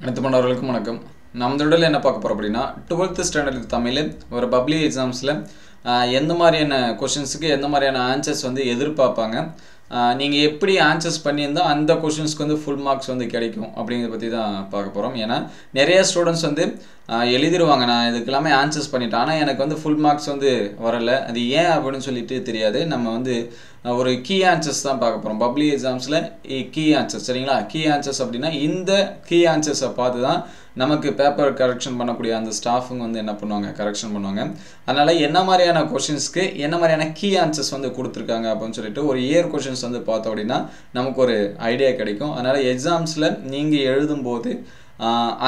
அனைத்து மாணவர்களுக்கும் வணக்கம். நம்ம தொடர்ல என்ன பார்க்க போறோம் அப்படின்னா 12th ஸ்டாண்டர்ட் தமிழ் ஒரு பப்ளிக் எக்ஸாம்ஸ்ல எந்த மாதிரியான क्वेश्चंसக்கு எந்த மாதிரியான ஆன்சர்ஸ் வந்து எதிர்பார்ப்பாங்க, நீங்க எப்படி ஆன்சர்ஸ் பண்ணியிருந்தா அந்த क्वेश्चंसக்கு வந்து ஃபுல் மார்க்ஸ் வந்து கிடைக்கும் அப்படிங்கறத பத்தி தான் பார்க்க போறோம். ஏனா நிறைய ஸ்டூடண்ட்ஸ் வந்து எழுதிடுவாங்க நான் இதுக்கெல்லாம் ஆன்சர்ஸ் பண்ணிட்டேன், ஆனா எனக்கு வந்து ஃபுல் மார்க்ஸ் வந்து வரல, அது ஏன் அப்படினு சொல்லிட்டு தெரியாது. நம்ம வந்து ஒரு கீ ஆன்சர்ஸ் தான் பார்க்க போறோம். பப்ளிக் எக்ஸாம்ஸ்ல கீ ஆன்சர்ஸ் சரிங்களா? கீ ஆன்சர்ஸ் அப்படினா இந்த கீ ஆன்சர்ஸை பார்த்து தான் நமக்கு பேப்பர் கரெக்ஷன் பண்ணக்கூடிய அந்த ஸ்டாஃப்ங்க வந்து என்ன பண்ணுவாங்க, கரெக்ஷன் பண்ணுவாங்க. அதனால என்ன மாதிரியான क्वेश्चंसக்கு என்ன மாதிரியான கீ ஆன்சர்ஸ் வந்து கொடுத்திருக்காங்க அப்படினு சொல்லிட்டு ஒரு இயர் क्वेश्चंस வந்து பார்த்தோம் அப்படினா நமக்கு ஒரு ஐடியா கிடைக்கும். அதனால எக்ஸாம்ஸ்ல நீங்க எழுதும்போது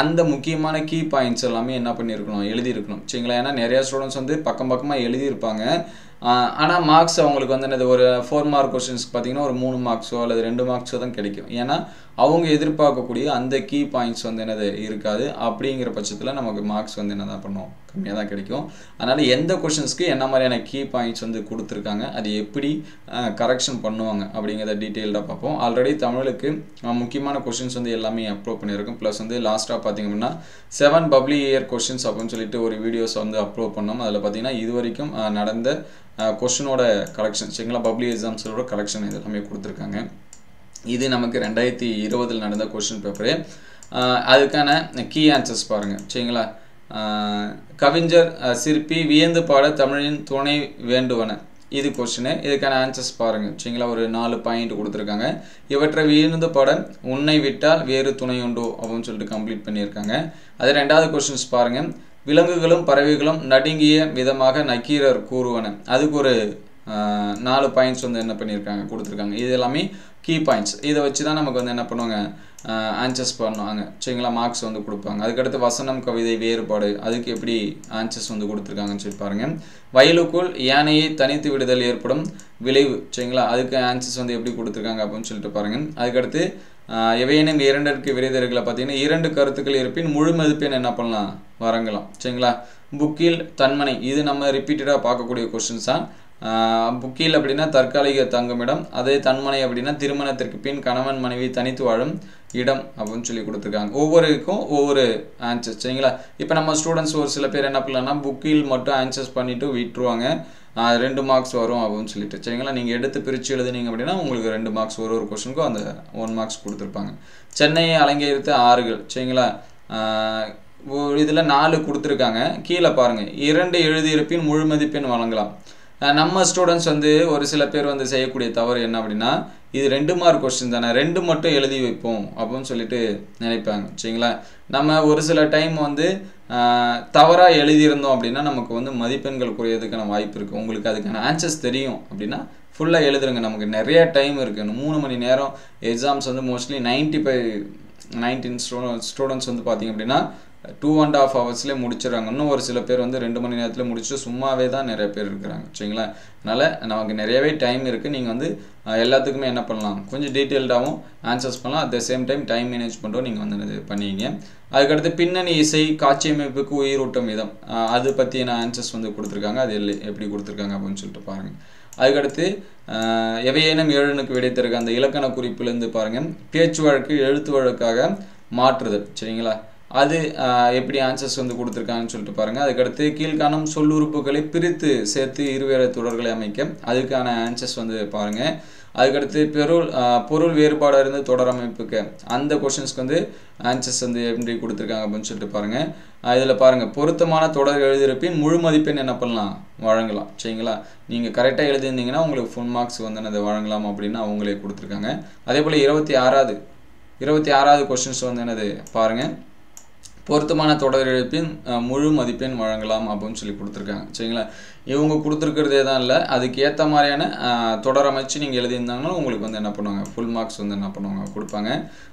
அந்த முக்கியமான கீ பாயிண்ட்ஸ் எல்லாமே என்ன பண்ணிருக்கணும், எழுதி இருக்கணும் சரிங்களா? ஏனா நிறைய ஸ்டூடண்ட்ஸ் வந்து பக்கமா எழுதி இருப்பாங்க, ஆனா மார்க்ஸ் அவங்களுக்கு வந்து என்னது ஒரு 4 மார்க் क्वेश्चंस பாத்தீங்கன்னா ஒரு 3 மார்க்ஸோ அல்லது 2 மார்க்ஸோ தான் கிடைக்கும். ஏனா அவங்க எதிர்பார்க்கக்கூடிய அந்த கீ பாயிண்ட்ஸ் வந்து என்னது இருக்காது. அப்படிங்கிற பட்சத்துல நமக்கு மார்க்ஸ் வந்து என்னதா பண்ணும், கம்மியா தான் கிடைக்கும். அதனால எந்த क्वेश्चंसக்கு என்ன மாதிரியான கீ பாயிண்ட்ஸ் வந்து கொடுத்திருக்காங்க, அது எப்படி கரெக்ஷன் பண்ணுவாங்க அப்படிங்கறத டீடைலா பாப்போம். ஆல்ரெடி தமிழுக்கு முக்கியமான क्वेश्चंस வந்து எல்லாமே அப்லோட் பண்ணிருக்கோம். ப்ளஸ் வந்து லாஸ்டா பாத்தீங்க அப்படினா 7 பப்ளிக் இயர் क्वेश्चंस அப்படினு சொல்லிட்டு ஒரு வீடியோஸ் வந்து அப்லோட் பண்ணோம். அதுல பாத்தீங்கன்னா இதுவரைக்கும் நடந்த क्वेश्चनோட கலெக்ஷன் சரிங்களா? பப்ளிக் எக்ஸாம்ஸோட கலெக்ஷன் இதெல்லாம் கொடுத்திருக்காங்க. இது நமக்கு 2020 ல நடந்த क्वेश्चन பேப்பர். அதுக்கான கீ ஆன்சர்ஸ் பாருங்க சரிங்களா? கவிஞர் சிற்பி வியந்து பாட தமிழின் துணை வேண்டுவன இது क्वेश्चन. இதுக்கான ஆன்சர்ஸ் பாருங்க சரிங்களா? ஒரு 4 பாயிண்ட் கொடுத்திருக்காங்க. இவற்றை வியந்து பாட உன்னை விட்டால் வேறு துணை உண்டோ அப்படினு சொல்லிட்டு கம்ப்ளீட் பண்ணிருக்காங்க. அது இரண்டாவது क्वेश्चंस பாருங்க. விலங்குகளும் பறவைகளும் நடுங்கிய விதமாக நக்கீரர் கூறுவன அதுக்கு ஒரு 4 பாயிண்ட்ஸ் வந்து என்ன பண்ணிருக்காங்க, கொடுத்திருக்காங்க. இது எல்லாமே கீ பாயிண்ட்ஸ். இத வச்சு தான் நமக்கு வந்து என்ன பண்ணுவாங்க, ஆன்சர்ஸ் பண்ணுவாங்க சரிங்களா? மார்க்ஸ் வந்து கொடுப்பாங்க. அதுக்கு அடுத்து வசனம் கவிதை வேறுபாடு அதுக்கு எப்படி ஆன்சர்ஸ் வந்து கொடுத்திருக்காங்கன்னு சொல்லி பாருங்க. வயலுக்குள் யானையை தனித்து விடுதல் ஏற்படும் விளைவு சரிங்களா? அதுக்கு ஆன்சர்ஸ் வந்து எப்படி கொடுத்திருக்காங்க அப்படினு சொல்லிட்டு பாருங்க. அதுக்கு அடுத்து எவையேனும் இரண்டிற்கு விரைதர்களை பார்த்தீங்கன்னா 2 கருத்துக்கள் இருப்பின் முழு மதிப்பெண் என்ன பண்ணலாம், வழங்கலாம் சரிங்களா? புக்கில் தன்மனை இது நம்ம ரிப்பீட்டடா பார்க்கக்கூடிய क्वेश्चंस தான். புக்கில் அப்படினா தற்காலிக தங்குமிடம், அதே தன்மனை அப்படினா திருமணத்திற்கு பின் கணவன் மனைவி தனித்து வாழும் இடம் அப்படினு சொல்லி கொடுத்திருக்காங்க. ஒவ்வொருக்கும் ஒவ்வொரு ஆன்சர் சரிங்களா? இப்போ நம்ம ஸ்டூடண்ட்ஸ் ஒரு சில பேர் என்ன பண்ணலாம்னா புக்கில் மட்டும் ஆன்சர்ஸ் பண்ணிட்டு விட்டுருவாங்க, 2 மார்க்ஸ் வரும் அப்படின்னு சொல்லிட்டு சரிங்களா? நீங்க எடுத்து பிரிச்சு எழுதுனீங்க அப்படினா உங்களுக்கு 2 மார்க்ஸ் ஒரு क्वेश्चनக்கு அந்த 1 மார்க்ஸ் கொடுத்திருப்பாங்க. சென்னையை அலங்கரித்த ஆறுகள் சரிங்களா? இதுல 4 கொடுத்திருக்காங்க. கீழ பாருங்க 2 எழுதி இருப்பின் முழு மதிப்பெண் வழங்கலாம். நம்ம ஸ்டூடண்ட்ஸ் வந்து ஒரு சில பேர் வந்து செய்யக்கூடிய தவறு என்ன அப்படினா இது 2 மார்க் क्वेश्चन தானே 2 மட்டும் எழுதி வைப்போம் அப்படினு சொல்லிட்டு நினைப்பாங்க சரிங்களா? நம்ம ஒரு சில டைம் வந்து தவறா எழுதி இருந்தோம் அப்படினா நமக்கு வந்து மதிப்பெண்கள் குறையதுக்கான வாய்ப்பு இருக்கு. உங்களுக்கு அதுக்கான ஆன்சர்ஸ் தெரியும் அப்படினா ஃபுல்லா எழுதுங்க. நமக்கு நிறைய டைம் இருக்கு. 3 மணி நேரம் எக்ஸாம்ஸ் வந்து மோஸ்ட்லி 19 ஸ்டூடண்ட்ஸ் வந்து பாத்தீங்க அப்படினா 2.5 ஹவர்ஸ்ல முடிச்சிராங்க. இன்னும் ஒரு சில பேர் வந்து 2 மணி நேரத்துல முடிச்சிட்டு சும்மாவே தான் நிறைய பேர் இருக்காங்க சரிங்களா? அதனால நமக்கு நிறையவே டைம் இருக்கு. நீங்க வந்து எல்லாத்துக்குமே என்ன பண்ணலாம், கொஞ்சம் டீடைல்டாவும் ஆன்சர்ஸ் பண்ணலாம். At the same time time மேனேஜ்மென்ட்டும் நீங்க வந்து பண்ணீங்க. அதுக்கு அடுத்து பின்னணி இசை காட்சியமைப்புக்கு உயிரூட்டும் விதம் அது பத்தின ஆன்சர்ஸ் வந்து கொடுத்திருக்காங்க. அது எப்படி கொடுத்திருக்காங்க அப்படினு சொல்லிட்டு பாருங்க. அதுக்கு அடுத்து எவையேனும் ஏழுனுக்கு விடை தருக அந்த இலக்கண குறிப்பில இருந்து பாருங்க. பேச்சு வழக்கு எழுத்து வழக்காக மாற்றுதல் சரிங்களா? அது எப்படி ஆன்சர்ஸ் வந்து கொடுத்திருக்காங்கன்னு சொல்லிட்டு பாருங்க. அதுக்கு அடுத்து கீழ்காணும் சொல்லுறுப்புகளை பிரித்து சேர்த்து இருவேறு தொடர்களை அமைக்க அதுக்கான ஆன்சர்ஸ் வந்து பாருங்க. அதுக்கு அடுத்து பொருள் வேறுபாடு இருந்து தொடர் அமைப்புக்கு அந்த क्वेश्चंसக்கு வந்து ஆன்சர்ஸ் வந்து எப்படி கொடுத்திருக்காங்க அப்படின்னு சொல்லிட்டு பாருங்க. இதுல பாருங்க பொருத்தமான தொடர் எழுதியிருப்பின் முழு மதிப்பெண் என்ன பண்ணலாம், வழங்கலாம் சரிங்களா? நீங்க கரெக்டா எழுதிருந்தீங்கன்னா உங்களுக்கு ஃபுல் மார்க்ஸ் வந்து என்னது வழங்கலாம் அப்படின்னு அவங்களே கொடுத்திருக்காங்க. அதே போல 26வது क्वेश्चंस வந்து என்னது பாருங்க. பொருத்தமான தொடர் எழுப்பின் முழு மதிப்பெண் வழங்கலாம் அப்படின்னு சொல்லி கொடுத்திருக்காங்க சரிங்களா? இவங்க கொடுத்திருக்கிறதே தான் இல்ல, அதுக்கு ஏத்த மாதிரியான தொடர் அமைச்சு நீங்க எழுதியிருந்தாங்கன்னா உங்களுக்கு வந்து என்ன பண்ணுவாங்க, ஃபுல் மார்க்ஸ் வந்து என்ன பண்ணுவாங்க, கொடுப்பாங்க.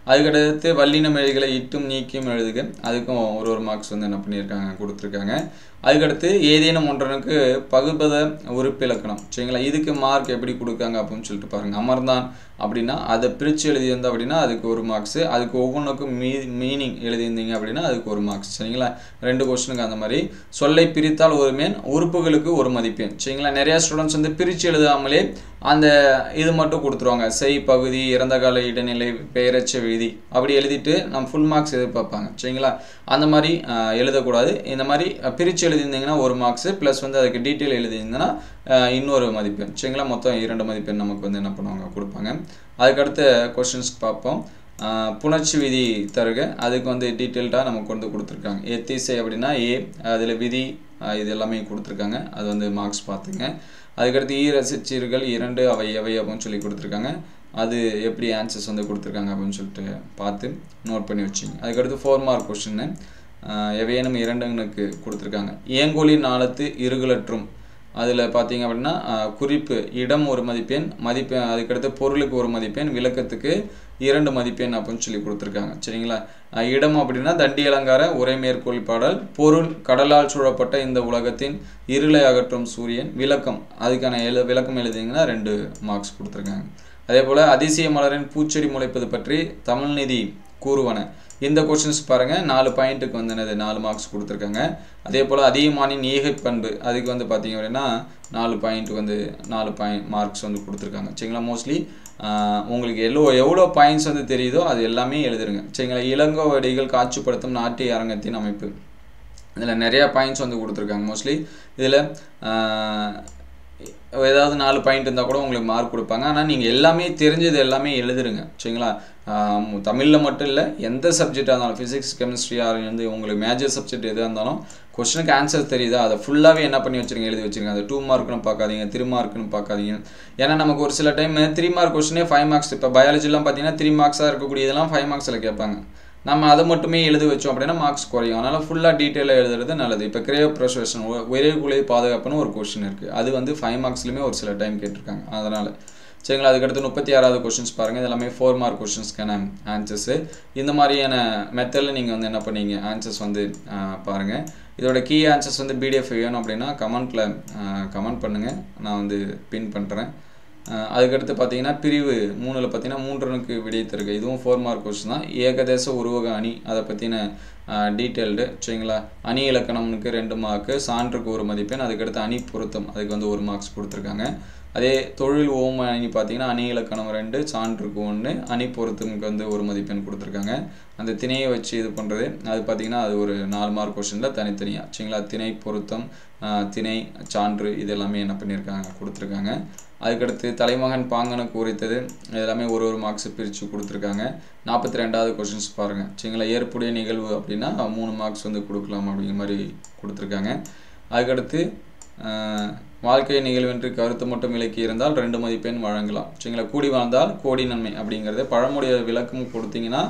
அதுக்கு அடுத்து வல்லின மொழிகளை இட்டும் நீக்கியும் எழுதுக அதுக்கும் ஒரு மார்க்ஸ் வந்து என்ன பண்ணியிருக்காங்க, கொடுத்திருக்காங்க. அதுக்கு அடுத்து ஏதேனும் ஒன்றனுக்கு பகுபத உறுப்பிலக்கணம் சரிங்களா? இதுக்கு மார்க் எப்படி கொடுக்காங்க அப்படின்னு சொல்லிட்டு பாருங்க. அமர்ந்தான் அப்படினா அதை பிரிச்சு எழுதியிருந்தா அப்படினா அதுக்கு ஒரு மார்க்ஸ், அதுக்கு ஒவ்வொன்றுக்கும் மீனிங் எழுதியிருந்தீங்க அப்படினா அதுக்கு ஒரு மார்க்ஸ் சரிங்களா? 2 क्वेश्चनக்கு அந்த மாதிரி. சொல்லை பிரித்தால் ஒரு மேன் உறுப்புகளுக்கு ஒரு மதிப்பெண் சரிங்களா? நிறைய ஸ்டூடண்ட்ஸ் வந்து பிரிச்சு எழுதாமலே அந்த இது மட்டும் கொடுத்துருவாங்க. செய் பகுதி, இறந்த கால இடைநிலை, பெயரச்ச விதி அப்படி எழுதிட்டு நம்ம ஃபுல் மார்க்ஸ் எதிர்பார்ப்பாங்க. சரிங்களா? அந்த மாதிரி எழுதக்கூடாது. இந்த மாதிரி பிரித்து எழுதியிருந்தீங்கன்னா 1 மார்க்ஸு ப்ளஸ் வந்து அதுக்கு டீட்டெயில் எழுதியிருந்தீங்கன்னா இன்னொரு மதிப்பெண். சரிங்களா? மொத்தம் 2 மதிப்பெண் நமக்கு வந்து என்ன பண்ணுவாங்க, கொடுப்பாங்க. அதுக்கடுத்த கொஸ்டின்ஸ் பார்ப்போம். புணர்ச்சி விதி தருக. அதுக்கு வந்து டீட்டெயில்டாக நமக்கு வந்து கொடுத்துருக்காங்க. எத்திசை அப்படின்னா அதில் விதி இது எல்லாமே கொடுத்துருக்காங்க. அது வந்து மார்க்ஸ் பார்த்துங்க. அதுக்கடுத்து ஈரசீர்கள் 2 அவை எவை அப்படின்னு சொல்லி கொடுத்துருக்காங்க. அது எப்படி ஆன்சர்ஸ் வந்து கொடுத்துருக்காங்க அப்படின்னு சொல்லிட்டு பார்த்து நோட் பண்ணி வச்சுங்க. அதுக்கடுத்து 4 மார்க் கொஸ்டின்னு எவையேனும் 2ங்களுக்கு கொடுத்துருக்காங்க. ஏங்கோலி நாளத்து இருகுலற்றும் அதில் பார்த்தீங்க அப்படின்னா குறிப்பு இடம் 1 மதிப்பெண், அதுக்கடுத்து பொருளுக்கு 1 மதிப்பெண், விளக்கத்துக்கு 2 மதிப்பெண் அப்படின்னு சொல்லி கொடுத்துருக்காங்க. சரிங்களா? இடம் அப்படின்னா தண்டி அலங்கார உரை மேற்கோள் பாடல், பொருள் கடலால் சூழப்பட்ட இந்த உலகத்தின் இருளை அகற்றும் சூரியன், விளக்கம் அதுக்கான விளக்கம் எழுதிங்கன்னா 2 மார்க்ஸ் கொடுத்துருக்காங்க. அதே போல் அதிசய மலரின் பூச்செடி முளைப்பது பற்றி தமிழ்நிதி கூறுவன. இந்த கொஸ்டின்ஸ் பாருங்கள் 4 பாயிண்ட்டுக்கு வந்து 4 மார்க்ஸ் கொடுத்துருக்காங்க. அதே போல் அதிகமானின் ஈகை பண்பு அதுக்கு வந்து பார்த்தீங்க அப்படின்னா 4 பாயிண்ட் வந்து 4 மார்க்ஸ் வந்து கொடுத்துருக்காங்க. சரிங்களா? மோஸ்ட்லி உங்களுக்கு எவ்வளோ பாயிண்ட்ஸ் வந்து தெரியுதோ அது எல்லாமே எழுதுருங்க. சரிங்களா? இளங்கோவடிகள் காட்சிப்படுத்தும் நாட்டிய அரங்கத்தின் அமைப்பு இதில் நிறையா பாயிண்ட்ஸ் வந்து கொடுத்துருக்காங்க. மோஸ்ட்லி இதில் ஏதாவது 4 பாயிண்ட் இருந்தால் கூட உங்களுக்கு மார்க் கொடுப்பாங்க. ஆனால் நீங்கள் எல்லாமே தெரிஞ்சது எல்லாமே எழுதுருங்க. சரிங்களா? தமிழில் மட்டும் இல்லை, எந்த சப்ஜெக்டாக இருந்தாலும் ஃபிசிக்ஸ் கெமிஸ்ட்ரியாக இருந்து உங்களுக்கு மேஜர் சப்ஜெக்ட் எதாக இருந்தாலும் கொஸ்டினுக்கு ஆன்சர் தெரியுதா அதை ஃபுல்லாகவே என்ன பண்ணி வச்சுருங்க, எழுதி வச்சுருங்க. அது 2 மார்க்குன்னு பார்க்காதீங்க, 3 மார்க்குன்னு பார்க்காதீங்க. ஏன்னா நமக்கு ஒரு சில டைம் 3 மார்க் கொஸ்டினே 5 மார்க்ஸ். இப்போ பயாலஜிலாம் பார்த்தீங்கன்னா 3 மார்க்ஸாக இருக்கக்கூடியதெல்லாம் 5 மார்க்ஸில் கேட்பாங்க. நம்ம அதை மட்டுமே எழுதி வச்சோம் அப்படின்னா மார்க்ஸ் குறையும். அதனால் ஃபுல்லாக டீட்டெயிலாக எழுதுறது நல்லது. இப்போ கிரேவ் ப்ரிசர்வேஷன் விரைவுக்குலை பாதுகாப்புன்னு ஒரு கொஸ்டின் இருக்குது. அது வந்து 5 மார்க்ஸ்லையுமே ஒரு சில டைம் கேட்டிருக்காங்க. அதனால் சரிங்களா? அதுக்கடுத்து 36வது கொஸ்டின்ஸ் பாருங்கள். இது எல்லாமே 4 மார்க் கொஸ்டின்ஸ்க்கான ஆன்சர்ஸு. இந்த மாதிரியான மெத்தடில் நீங்கள் வந்து என்ன பண்ணீங்க, ஆன்சர்ஸ் வந்து பாருங்கள். இதோட கீ ஆன்சர்ஸ் வந்து பிடிஎஃப் வேணும் அப்படின்னா கமெண்ட் பண்ணுங்கள், நான் வந்து பின் பண்ணுறேன். அதுக்கடுத்து பார்த்தீங்கன்னா பிரிவு 3ல் பார்த்தீங்கன்னா 3னுக்கு விடை தருக. இதுவும் 4 மார்க் கொஸ்டின் தான். ஏகதேச உருவக அணி அதை பற்றின டீட்டெயில்டு. சரிங்களா? அணி இலக்கணம்னுக்கு 2 மார்க்கு, சான்றுக்கு 1 மதிப்பெண், அதுக்கடுத்து அணி பொருத்தம் அதுக்கு வந்து 1 மார்க்ஸ் கொடுத்துருக்காங்க. அதே தொழில் ஓம அணி பார்த்தீங்கன்னா அணி இலக்கணம் 2, சான்றுக்கு 1, அணி பொருத்தமுக்கு வந்து 1 மதிப்பெண் கொடுத்துருக்காங்க. அந்த திணையை வச்சு இது பண்ணுறது அது பார்த்தீங்கன்னா அது ஒரு 4 மார்க் கொஸ்டினில் தனித்தனியாக. சரிங்களா? திணை பொருத்தம், திணை சான்று இது எல்லாமே என்ன பண்ணியிருக்காங்க, கொடுத்துருக்காங்க. அதுக்கடுத்து தலைமகன் பாங்கனுக்கு உரைத்தது எல்லாமே 1 மார்க்ஸ் பிரித்து கொடுத்துருக்காங்க. 42வது கொஸ்டின்ஸ் பாருங்கள். சரிங்களா? ஏற்புடைய நிகழ்வு அப்படின்னா 3 மார்க்ஸ் வந்து கொடுக்கலாம் அப்படிங்கிற மாதிரி கொடுத்துருக்காங்க. அதுக்கடுத்து வாழ்க்கை நிகழ்வென்று கருத்து மட்டும் விலக்கி இருந்தால் 2 மதிப்பெண் வழங்கலாம். சரிங்களா? கூடி வாழ்ந்தால் கோடி நன்மை அப்படிங்கிறது பழமுடைய விளக்கம் கொடுத்தீங்கன்னா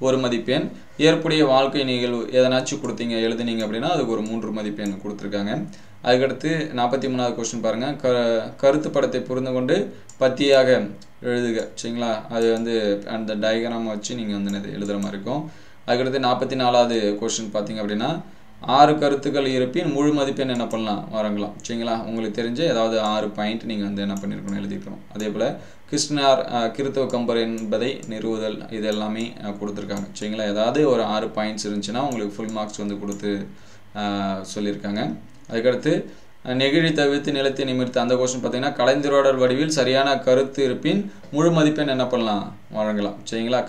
1 மதிப்பெண். ஏற்புடைய வாழ்க்கை நிகழ்வு எதனாச்சும் கொடுத்தீங்க எழுதுனீங்க அப்படின்னா அதுக்கு ஒரு 3 மதிப்பெண் கொடுத்துருக்காங்க. அதுக்கடுத்து 43வது கொஸ்டின் பாருங்கள். கருத்து படத்தை புரிந்து கொண்டு பத்தியாக எழுதுக. சரிங்களா? அது வந்து அந்த டயக்ராம் வச்சு நீங்கள் வந்து எழுதுகிற மாதிரி இருக்கும். அதுக்கடுத்து 44வது கொஸ்டின் பார்த்தீங்க அப்படின்னா 6 கருத்துக்கள் இருப்பின் முழு மதிப்பெண் என்ன பண்ணலாம், வழங்கலாம். சரிங்களா? உங்களுக்கு தெரிஞ்ச ஏதாவது 6 பாயிண்ட் நீங்கள் வந்து என்ன பண்ணியிருக்கணும், எழுதிக்கணும். அதே போல் கிருஷ்ணார் கிறித்துவ கம்பர் என்பதை நிறுவுதல் இது எல்லாமே கொடுத்துருக்காங்க. சரிங்களா? ஏதாவது ஒரு 6 பாயிண்ட்ஸ் இருந்துச்சுன்னா உங்களுக்கு ஃபுல் மார்க்ஸ் வந்து கொடுத்து சொல்லியிருக்காங்க. அதுக்கடுத்து நெகிழி தவிர்த்து நிலத்தை நிமிர்த்து அந்த கொஸ்டின் பார்த்தீங்கன்னா கலைந்துரையாடல் வடிவில் சரியான கருத்து இருப்பின் முழு மதிப்பெண் என்ன பண்ணலாம், வழங்கலாம். சரிங்களா?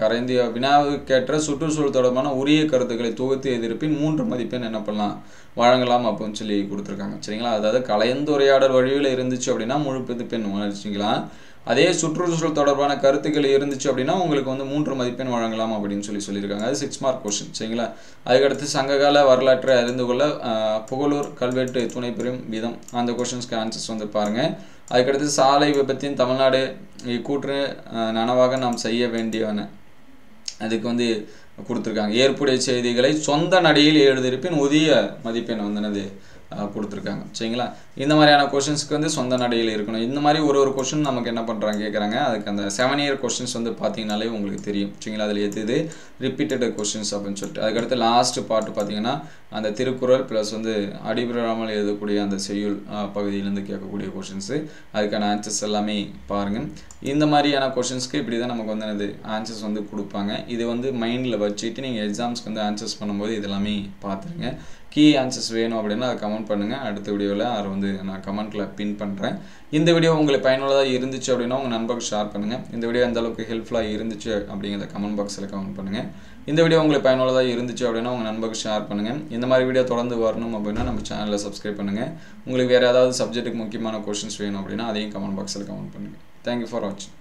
வினாவுக்கேற்ற சுற்றுச்சூழல் தொடர்பான உரிய கருத்துக்களை தொகுத்து எதிர்ப்பின் 3 மதிப்பெண் என்ன பண்ணலாம், வழங்கலாம் அப்படின்னு சொல்லி கொடுத்துருக்காங்க. சரிங்களா? அதாவது கலந்துரையாடல் வடிவில் இருந்துச்சு அப்படின்னா முழு மதிப்பெண் வழங்கிக்கலாம். அதே சுற்றுச்சூழல் தொடர்பான கருத்துக்கள் இருந்துச்சு அப்படின்னா உங்களுக்கு வந்து 3 மதிப்பெண் வழங்கலாம் அப்படின்னு சொல்லியிருக்காங்க. அது 6 மார்க் கொஸ்டின். சரிங்களா? அதுக்கடுத்து சங்ககால வரலாற்றை அறிந்து கொள்ள புகழூர் கல்வெட்டு துணை பெறும் விதம் அந்த கொஸ்டின்ஸ்க்கு ஆன்சர்ஸ் வந்து பாருங்கள். அதுக்கடுத்து சாலை விபத்தின் தமிழ்நாடு இக்கூற்று நனவாக நாம் செய்ய வேண்டியவன அதுக்கு வந்து கொடுத்துருக்காங்க. ஏற்புடைய செய்திகளை சொந்த நடையில் எழுதியிருப்பின் உரிய மதிப்பெண் வந்து கொடுத்துருக்காங்க. சரிங்களா? இந்த மாதிரியான கொஸ்டின்ஸ்க்கு வந்து சொந்த நடையில் இருக்கணும். இந்த மாதிரி ஒரு கொஸ்டின் நமக்கு என்ன பண்ணுறாங்க கேட்குறாங்க. அதுக்கு அந்த 7 இயர் கொஸ்டின்ஸ் வந்து பார்த்தீங்கன்னாலே உங்களுக்கு தெரியும். சரிங்களா? அதில் எது ரிப்பீட்டட் கொஸ்டின்ஸ் அப்படின்னு சொல்லிட்டு அதுக்கடுத்து லாஸ்ட் பார்ட் பார்த்தீங்கன்னா அந்த திருக்குறள் ப்ளஸ் வந்து அடிபடாமல் எழுதக்கூடிய அந்த செய்யுள் பகுதியிலேருந்து கேட்கக்கூடிய கொஸ்டின்ஸு அதுக்கான ஆன்சர்ஸ் எல்லாமே பாருங்கள். இந்த மாதிரியான கொஸ்டின்ஸ்க்கு இப்படி தான் நமக்கு வந்து ஆன்சர்ஸ் வந்து கொடுப்பாங்க. இது வந்து மைண்டில் வச்சுட்டு நீங்கள் எக்ஸாம்ஸ்க்கு வந்து ஆன்சர்ஸ் பண்ணும்போது இதெல்லாமே பார்த்துருங்க. கீ ஆன்சர்ஸ் வேணும் அப்படின்னா அதை கமெண்ட் பண்ணுங்கள். அடுத்த வீடியோவில் அதை வந்து நான் கமெண்ட்டில் பின் பண்ணுறேன். இந்த வீடியோ உங்களுக்கு பயனுள்ளதாக இருந்துச்சு அப்படின்னா உங்கள் நண்பர்களுக்கு ஷேர் பண்ணுங்கள். இந்த வீடியோ எந்த அளவுக்கு ஹெல்ப்ஃபுல்லாக இருந்துச்சு அப்படிங்கிறத கமெண்ட் பாக்ஸில் கமெண்ட் பண்ணுங்கள். இந்த வீடியோ உங்களுக்கு பயனுள்ளதாக இருந்துச்சு அப்படின்னா உங்கள் நண்பர்களுக்கு ஷேர் பண்ணுங்கள். இந்த மாதிரி வீடியோ தொடர்ந்து வரணும் அப்படின்னா நம்ம சேனலை சப்ஸ்கிரைப் பண்ணுங்கள். உங்களுக்கு வேறு ஏதாவது சப்ஜெக்ட்டுக்கு முக்கியமான கொஷின்ஸ் வேணும் அப்படின்னா அதையும் கமெண்ட் பாக்ஸில் கமெண்ட் பண்ணுங்கள். தேங்க்யூ ஃபார் வாட்சிங்.